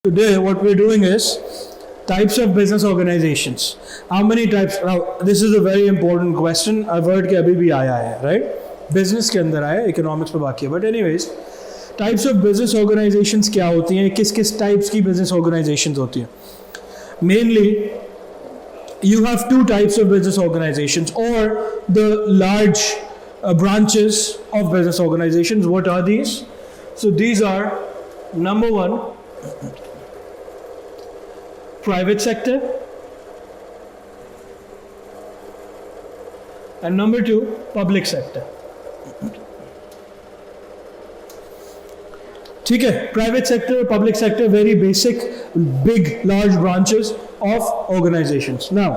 Today, what we're doing is types of business organizations. How many types? Now, this is a very important question. I've heard कि अभी भी आया है, right? Business के अंदर आया, economics पे बाकी है. But anyways, types of business organizations क्या होती हैं? किस types की business organizations होती हैं? Mainly, you have two types of business organizations, or the large branches of business organizations. What are these? So these are, number one, private sector, and number two, public sector. ठीक है, private sector, public sector, very basic, big, large branches of organizations. Now,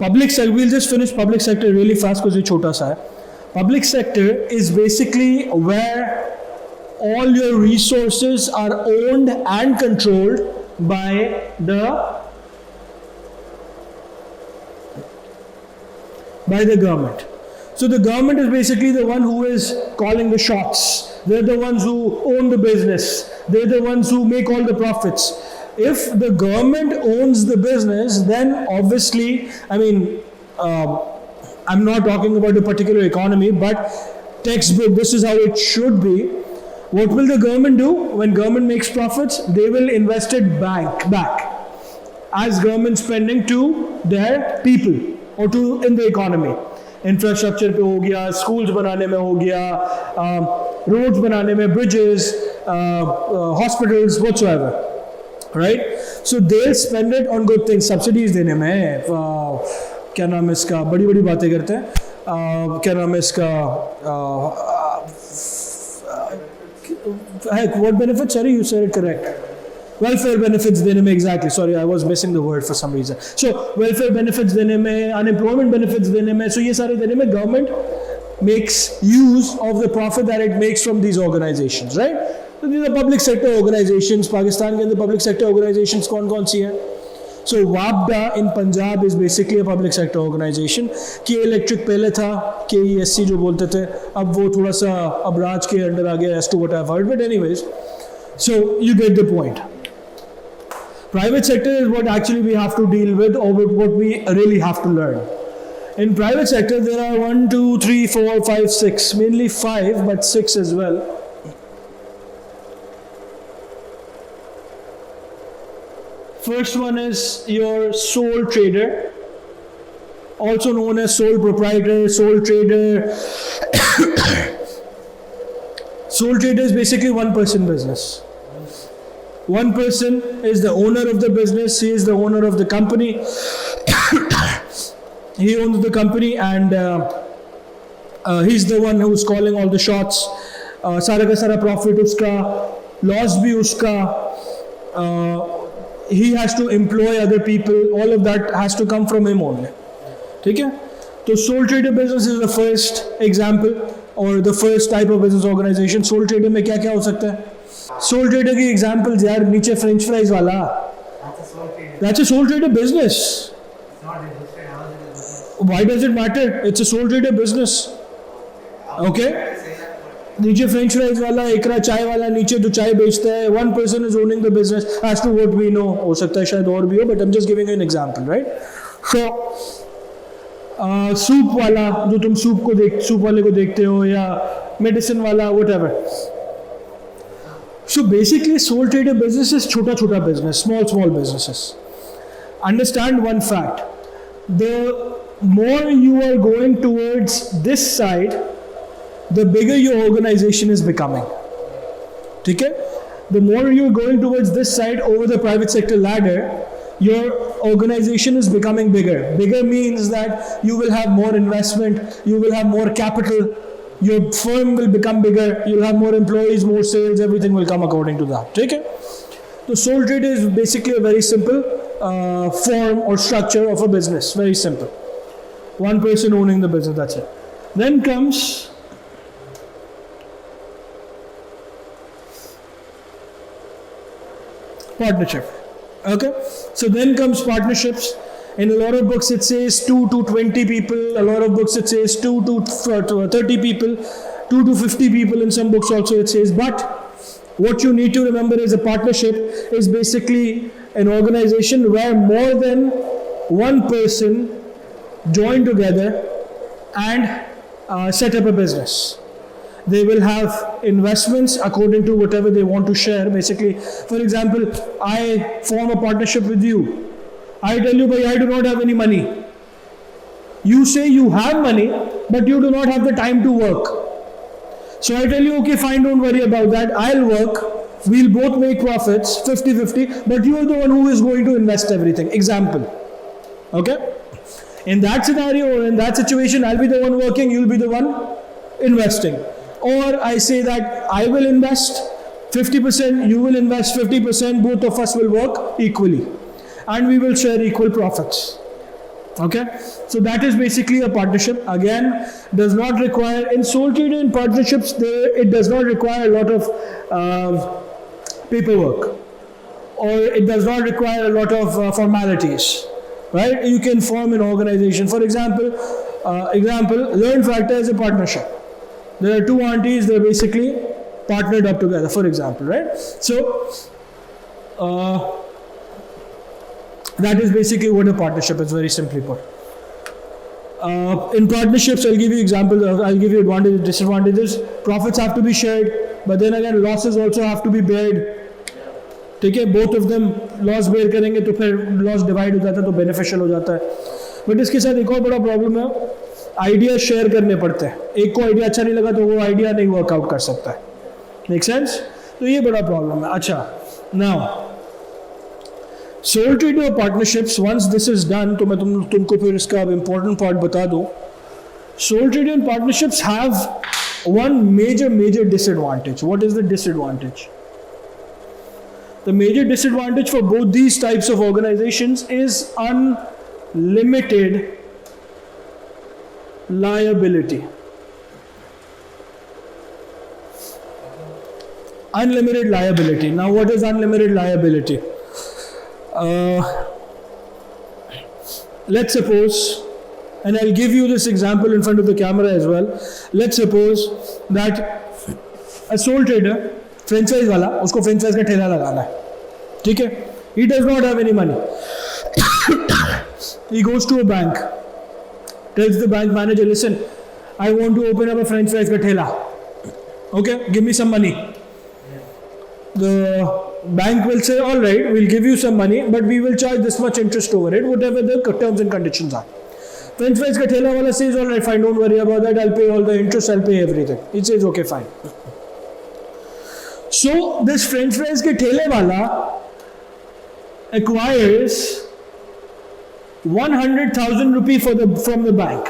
public sector, we'll just finish public sector really fast because it's छोटा सा है. Public sector is basically where all your resources are owned and controlled by the government. So the government is basically the one who is calling the shots. They're the ones who own the business. They're the ones who make all the profits. If the government owns the business, then obviously, I mean, I'm not talking about a particular economy, but textbook, this is how it should be. What will the government do? When government makes profits, they will invest it back as government spending to their people or to in the economy. Infrastructure पे हो गया, schools बनाने में हो गया, roads बनाने में, bridges, hospitals, whatsoever, right? So they'll spend it on good things. Subsidies देने में, क्या नाम है इसका, बड़ी बातें करते हैं, क्या नाम है इसका, what benefits? Sorry, you said it correct. Welfare benefits देने में, exactly. Sorry, I was missing the word for some reason. So welfare benefits देने में, unemployment benefits देने में, so ये सारे देने में government makes use of the profit that it makes from these organizations, right? So these are public sector organizations. Pakistan के अंदर public sector organizations कौन सी हैं? So WAPDA in Punjab is basically a public sector organization. के electric पहले था, KESC जो बोलते थे, अब वो थोड़ा सा अबराज के अंडर आ गया, as to what I've heard. But anyways, so you get the point. Private sector is what actually we have to deal with, or what we really have to learn. In private sector, there are 1, 2, 3, 4, 5, 6, mainly 5, but 6 as well. First one is your sole trader, also known as sole proprietor, sole trader. Sole trader is basically one person business. One person is the owner of the business. He is the owner of the company. He owns the company, and he's the one who's calling all the shots. सारा का सारा profit उसका, loss भी उसका. He has to employ other people. All of that has to come from him only. ठीक है? तो sole trader business is the first example, or the first type of business organization. Sole trader में क्या क्या हो सकता है? Sole trader की examples यार, नीचे French fries वाला. That's a sole trader business. Why does it matter? It's a sole trader business. Okay? नीचे French fries वाला, एकरा चाय वाला, नीचे तो चाय बेचता है. One person is owning the business. As to what we know, हो सकता है शायद और भी हो, but I'm just giving you an example, right? So, soup वाला, जो तुम सूप वाले को देखते हो, या मेडिसिन वाला, whatever. So basically, sole trader business is छोटा business, small businesses. Understand one fact: the more you are going towards this side, the bigger your organization is becoming. ठीक है? The more you are going towards this side over the private sector ladder, your organization is becoming bigger. Bigger means that you will have more investment, you will have more capital, your firm will become bigger, you'll have more employees, more sales, everything will come according to that. Okay? So sole trader is basically a very simple form or structure of a business. Very simple. One person owning the business, that's it. Then comes partnership. Okay? So then comes partnerships. In a lot of books it says 2 to 20 people, a lot of books it says 2 to 30 people, 2 to 50 people, in some books also it says, but What you need to remember is a partnership is basically an organization where more than one person join together and set up a business. They will have investments according to whatever they want to share. Basically, for example, I form a partnership with you. I tell you, I do not have any money. You say you have money, but you do not have the time to work. So I tell you, okay, fine, don't worry about that. I'll work. We'll both make profits, 50-50, but you are the one who is going to invest everything. Example. Okay? In that scenario, or in that situation, I'll be the one working, you'll be the one investing. Or I say that I will invest 50%, you will invest 50%, both of us will work equally. And we will share equal profits. Okay, so that is basically a partnership. Again, does not require, in sole trader partnerships, it does not require a lot of paperwork, or it does not require a lot of formalities, right? You can form an organization. For example, LearnFacta is a partnership. There are two aunties, they're basically partnered up together, for example, right? So, that is basically what a partnership is, very simply put. In partnerships, I'll give you examples, I'll give you advantages, disadvantages. Profits have to be shared, but then again, losses also have to be bared. ठीक है, both of them loss bear करेंगे तो फिर loss divide हो जाता है तो beneficial हो जाता है. But इसके साथ एक और बड़ा problem है, आइडिया शेयर करने पड़ते हैं. एक को आइडिया अच्छा नहीं लगा तो वो आइडिया नहीं वर्कआउट कर सकता है. Make sense? तो ये बड़ा प्रॉब्लम है. अच्छा, now sole trader partnerships, once this is done, तो मैं तुमको फिर इसका important part बता दूँ. Sole trader partnerships have one major disadvantage. What is the disadvantage? The major disadvantage for both these types of organizations is unlimited liability. Unlimited liability. Now, what is unlimited liability? Let's suppose, and I'll give you this example in front of the camera as well. Let's suppose that a sole trader, franchise वाला, उसको franchise का ठेला लगाना है, ठीक है? He does not have any money. He goes to a bank, tells the bank manager, listen, I want to open up a franchise का ठेला. Okay, give me some money. The bank will say, all right, we'll give you some money, but we will charge this much interest over it, whatever the terms and conditions are. French fries ka thela wala says, all right, fine, don't worry about that, I'll pay all the interest, I'll pay everything. He says, okay, fine. So this French fries ke thele wala acquires 100,000 rupee from the bank.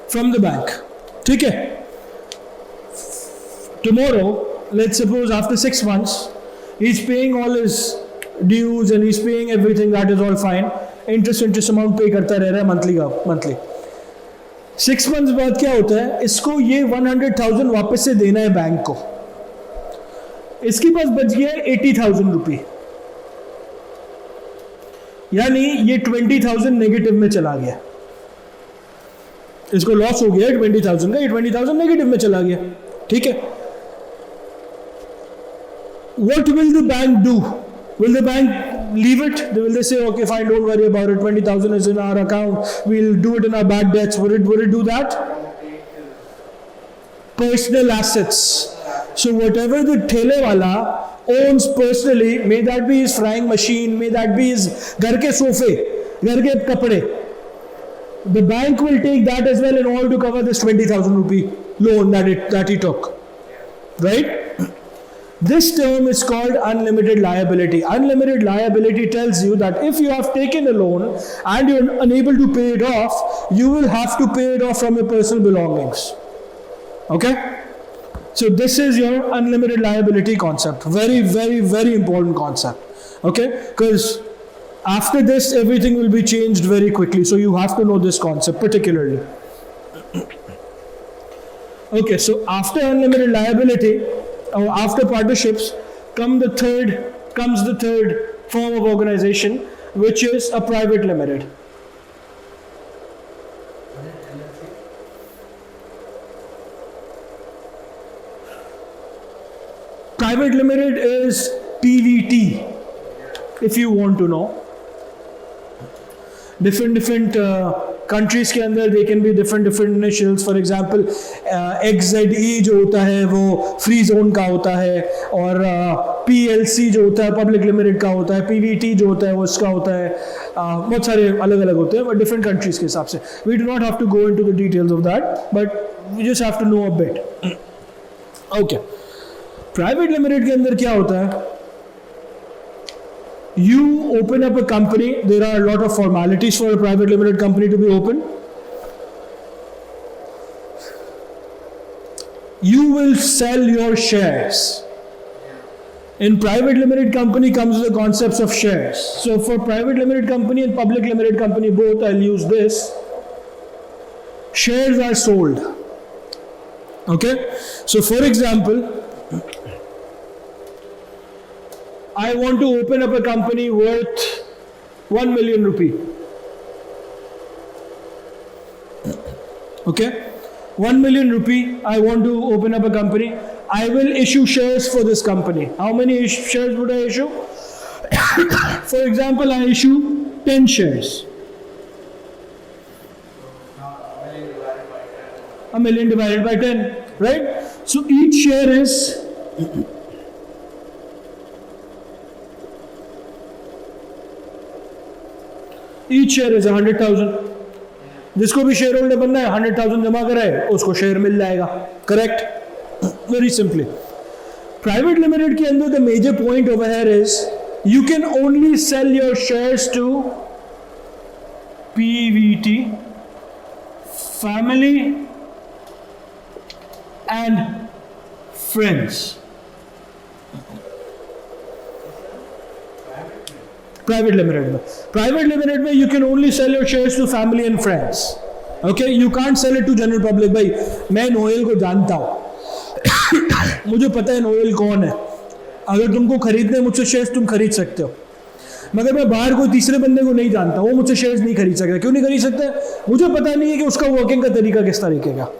From the bank. ठीक है? Tomorrow, let's suppose after 6 months, he's paying all his dues and he's paying everything, that is all fine. Interest amount pay करता रह रहा है monthly. 6 months बाद क्या होता है? इसको ये 100,000 वापस से देना है बैंक को. इसके पास बच गया है 80,000 रुपये. यानी ये 20,000 नेगेटिव में चला गया. इसको लॉस हो गया 20,000 का, ये 20,000 नेगेटिव में चला गया. ठीक है? What will the bank do? Will the bank leave it? Will they say, okay, fine, don't worry about it, 20,000 is in our account, we'll do it in our bad debts? Would it do that? Personal assets. So whatever the thele wala owns personally, may that be his frying machine, may that be his ghar ke sofe, ghar ke kapde, the bank will take that as well in order to cover this 20,000 rupee loan that he took. Right? This term is called unlimited liability. Unlimited liability tells you that if you have taken a loan and you're unable to pay it off, you will have to pay it off from your personal belongings. Okay? So this is your unlimited liability concept. Very, very, very important concept. Okay? Because after this, everything will be changed very quickly. So you have to know this concept particularly. Okay, so after unlimited liability, or after partnerships, comes the third form of organization, which is a private limited. private limited is PVT, if you want to know. Different countries के अंदर they can be different initials. For example, XZE जो होता है वो free zone का होता है, और PLC जो होता है public limited का होता है, PVT जो होता है वो इसका होता है. बहुत सारे अलग अलग होते हैं, but different countries के हिसाब से. We do not have to go into the details of that, but we just have to know a bit. Okay. Private limited के अंदर क्या होता है? You open up a company. There are a lot of formalities for a private limited company to be open. You will sell your shares. In private limited company comes the concepts of shares. So for private limited company and public limited company both, I'll use this. Shares are sold. Okay? So for example, I want to open up a company worth 1 million rupee. Okay? 1 million rupee, I want to open up a company. I will issue shares for this company. How many shares would I issue? For example, I issue 10 shares. A million divided by 10, right? So each share is each share is 100,000. जिसको भी share holder बनना है 100,000 जमा कराए, उसको share मिल जाएगा. Correct? Very simply. Private limited के अंदर the major point over here is you can only sell your shares to PVT, family and friends. Private limited में you can only sell your shares to family and friends. Okay, you can't sell it to general public. भाई मैं Noel को जानता हूँ, मुझे पता है Noel कौन है. अगर तुमको खरीदने मुझसे शेयर्स तुम खरीद सकते हो, मगर मैं बाहर कोई तीसरे बंदे को नहीं जानता, वो मुझसे शेयर्स नहीं खरीद सकता. क्यों नहीं खरीद सकता? मुझे पता नहीं है कि उसका वर्किंग का तरीका किस तरीके का.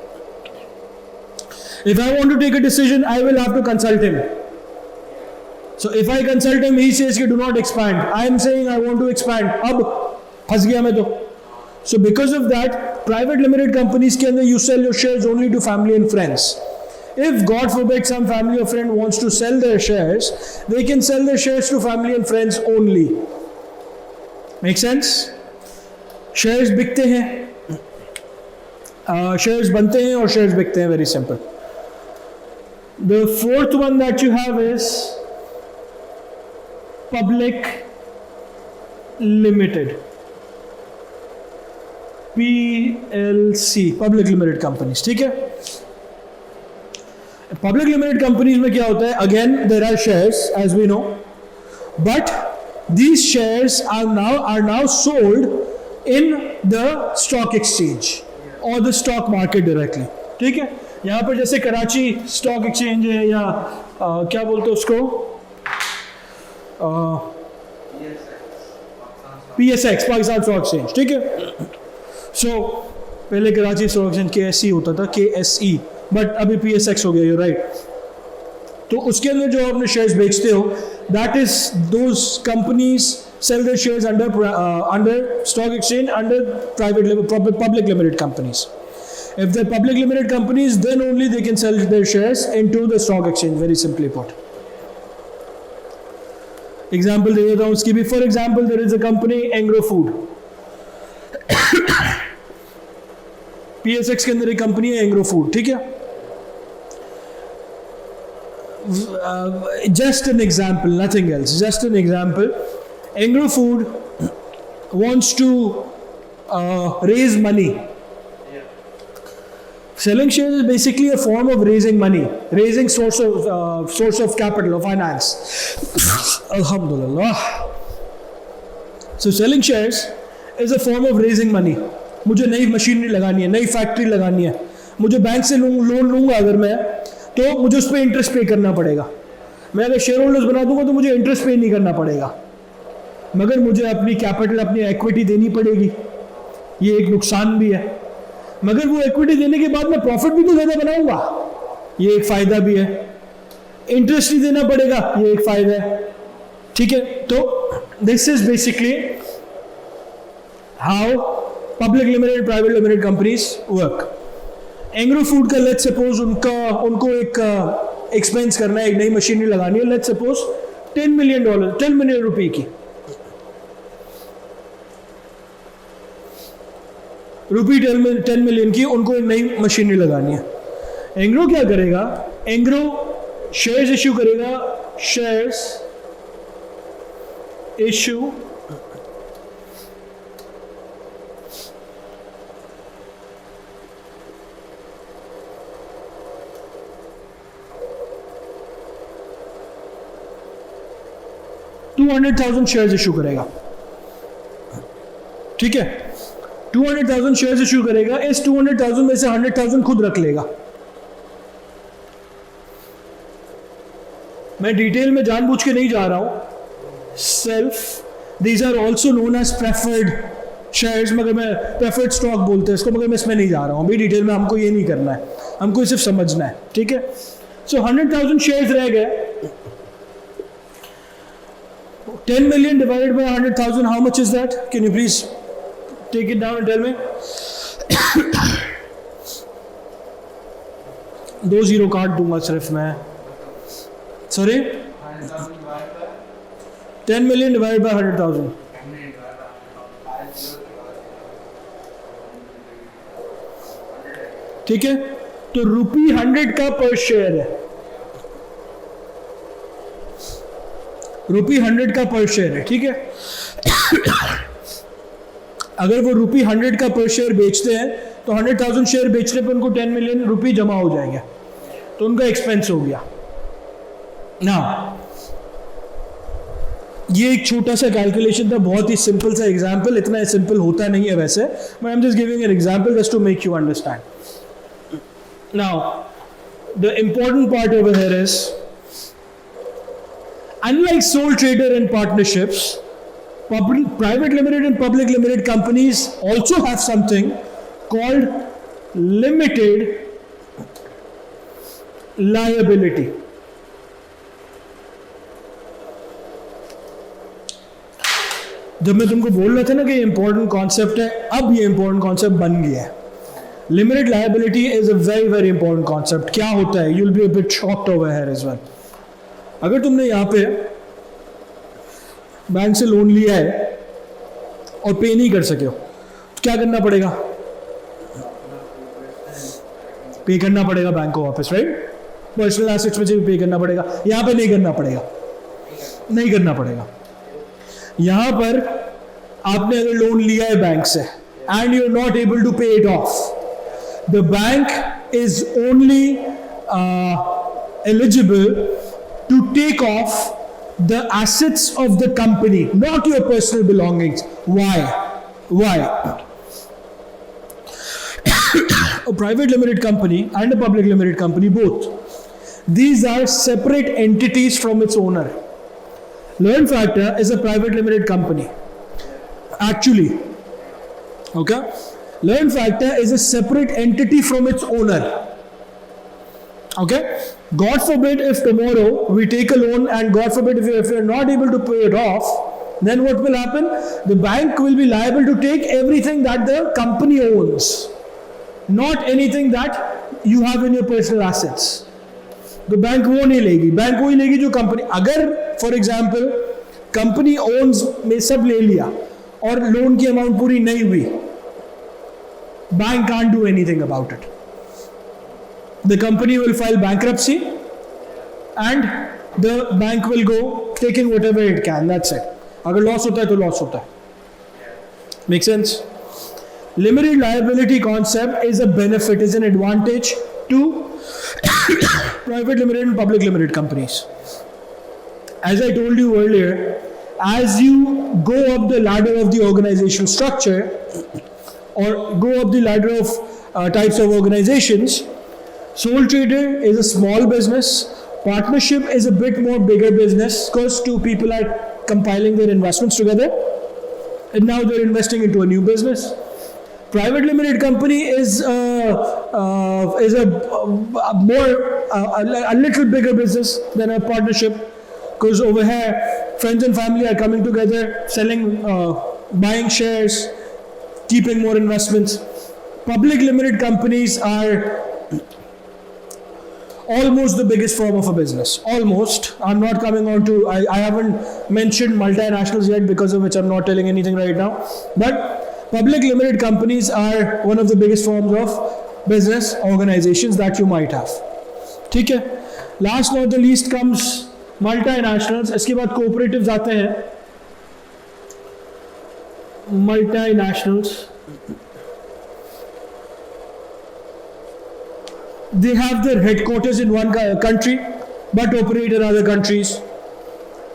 If I want to take a decision, I will have to consult him. So if I consult him, he says do not expand. I am saying I want to expand. अब फंस गया मैं तो. So because of that, private limited companies के अंदर you sell your shares only to family and friends. If God forbid some family or friend wants to sell their shares, they can sell their shares to family and friends only. Make sense? Shares बिकते हैं, shares बनते हैं और shares बिकते हैं. Very simple. The fourth one that you have is public limited, PLC, public limited companies. ठीक है? Public limited companies में क्या होता है? Again, there are shares, as we know, but these shares are now sold in the stock exchange or the stock market directly. ठीक है? यहाँ पर जैसे कराची स्टॉक एक्सचेंज है या क्या बोलते हैं उसको, PSX, पाकिस्तान स्टॉक एक्सचेंज. ठीक है? सो पहले कराची स्टॉक एक्सचेंज KSE होता था, KSE, बट अभी PSX हो गया. You right. तो उसके अंदर जो आपने शेयर्स बेचते हो, that is those companies sell their shares under stock exchange under public limited companies. If they're public limited companies, then only they can sell their shares into the stock exchange. Very simply put. Example दे देता हूँ उसकी भी. For example, there is a company Angro Food. PSX के अंदर एक company है Angro Food. ठीक है? Just an example, nothing else. Just an example. Angro Food wants to raise money. Selling shares is basically a form of raising money, raising source of capital, of finance. Alhamdulillah. So selling shares is a form of raising money. मुझे नई machinery लगानी है, नई factory लगानी है, मुझे bank से loan लूँगा अगर मैं, तो मुझे उस पर इंटरेस्ट पे करना पड़ेगा. मैं अगर शेयर होल्डर्स बना दूंगा तो मुझे इंटरेस्ट पे नहीं करना पड़ेगा, मगर मुझे अपनी कैपिटल, अपनी इक्विटी देनी पड़ेगी. ये एक नुकसान भी है, मगर वो इक्विटी देने के बाद मैं प्रॉफिट भी तो ज़्यादा बनाऊंगा. ये एक फ़ायदा भी है. इंटरेस्ट नहीं देना पड़ेगा, ये एक फायदा है, ठीक है। तो this is basically how public limited private limited companies work. Engro food का लेट्स सपोज उनको एक एक्सपेंस करना है, एक नई मशीनरी लगानी है, लेट्स सपोज $10 million रुपए की, रुपी 10 million की उनको एक नई मशीनरी लगानी है। एंग्रो क्या करेगा, एंग्रो शेयर्स इश्यू करेगा, शेयर्स इश्यू $200,000 शेयर्स इश्यू करेगा, ठीक है। 200,000 शेयर्स इश्यू करेगा, इस 200,000 में से 100,000 खुद रख लेगा। मैं डिटेल में जानबूझ के नहीं जा रहा हूं। Self these are also known as preferred shares, मगर मैं प्रेफर्ड स्टॉक बोलते हैं इसको, मगर मैं इसमें नहीं जा रहा हूं अभी डिटेल में, हमको ये नहीं करना है, हमको सिर्फ समझना है, ठीक है। सो 100,000 शेयर्स रह गए, 10 million divided by 100,000, how much is that? Can you please take it down and tell me? 2 0 काट दूंगा सिर्फ मैं, सॉरी 10 million divided by 100,000, ठीक है। तो ₹100 का पर शेयर है, ₹100 का पर शेयर है, ठीक है। अगर वो ₹100 का पर शेयर बेचते हैं तो 100,000 शेयर बेचने पर उनको 10 million रुपये जमा हो जाएंगे, तो उनका एक्सपेंस हो गया ना। ये एक छोटा सा कैलकुलेशन था, बहुत ही सिंपल सा एग्जांपल, इतना सिंपल होता नहीं है वैसे, but I am just giving an example just to make you understand. Now the important part over here is, unlike sole trader and partnerships, private limited and public limited companies also have something called limited liability. जब मैं तुमको बोल रहा था ना कि ये important concept है, अब ये इंपॉर्टेंट कॉन्सेप्ट बन गया है। Limited liability is a very very important concept. क्या होता है, you will be a bit shocked over here as well. अगर तुमने यहाँ पे बैंक से लोन लिया है और पे नहीं कर सके हो, तो क्या करना पड़ेगा? पे करना पड़ेगा बैंक को वापस, राइट। पर्सनल एसेट्स में से भी पे करना पड़ेगा। यहाँ पे नहीं करना पड़ेगा, नहीं करना पड़ेगा। यहाँ पर आपने अगर लोन लिया है बैंक से and you are not able to pay it off, the bank is only eligible to take off the assets of the company, not your personal belongings. Why? A private limited company and a public limited company, both, these are separate entities from its owner. LearnFacta is a private limited company, actually, okay. LearnFacta is a separate entity from its owner, okay. God forbid if tomorrow we take a loan and God forbid if you are not able to pay it off, then what will happen? The bank will be liable to take everything that the company owns, not anything that you have in your personal assets. तो bank वो नहीं लेगी, bank वही लेगी जो company, अगर for example company ons में सब ले लिया और लोन की अमाउंट पूरी नहीं हुई, bank can't do anything about it. The company will file bankruptcy and the bank will go taking whatever it can, that's it. अगर लॉस होता है तो लॉस होता है। Make sense? Limited liability concept is a benefit, is an advantage to private limited and public limited companies. As I told you earlier, as you go up the ladder of the organizational structure or go up the ladder of types of organizations, sole trader is a small business, partnership is a bit more bigger business because two people are compiling their investments together and now they're investing into a new business. Private limited company is a more a little bigger business than a partnership, because over here, friends and family are coming together, selling, buying shares, keeping more investments. Public limited companies are almost the biggest form of a business. Almost. I'm not coming on to, I haven't mentioned multinationals yet, because of which I'm not telling anything right now. But public limited companies are one of the biggest forms of business organizations that you might have. ठीक है? Last not the least comes multinationals. इसके बाद cooperatives आते हैं. Multinationals. They have their headquarters in one country but operate in other countries.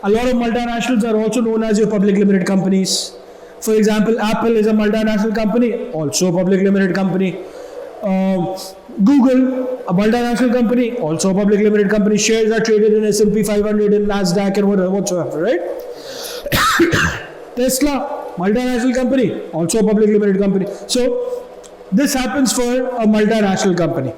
A lot of multinationals are also known as your public limited companies. For example, Apple is a multinational company, also a public limited company. Google, a multinational company, also a public limited company. Shares are traded in S&P 500 and NASDAQ and whatsoever, right? Tesla, multinational company, also a public limited company. So this happens for a multinational company.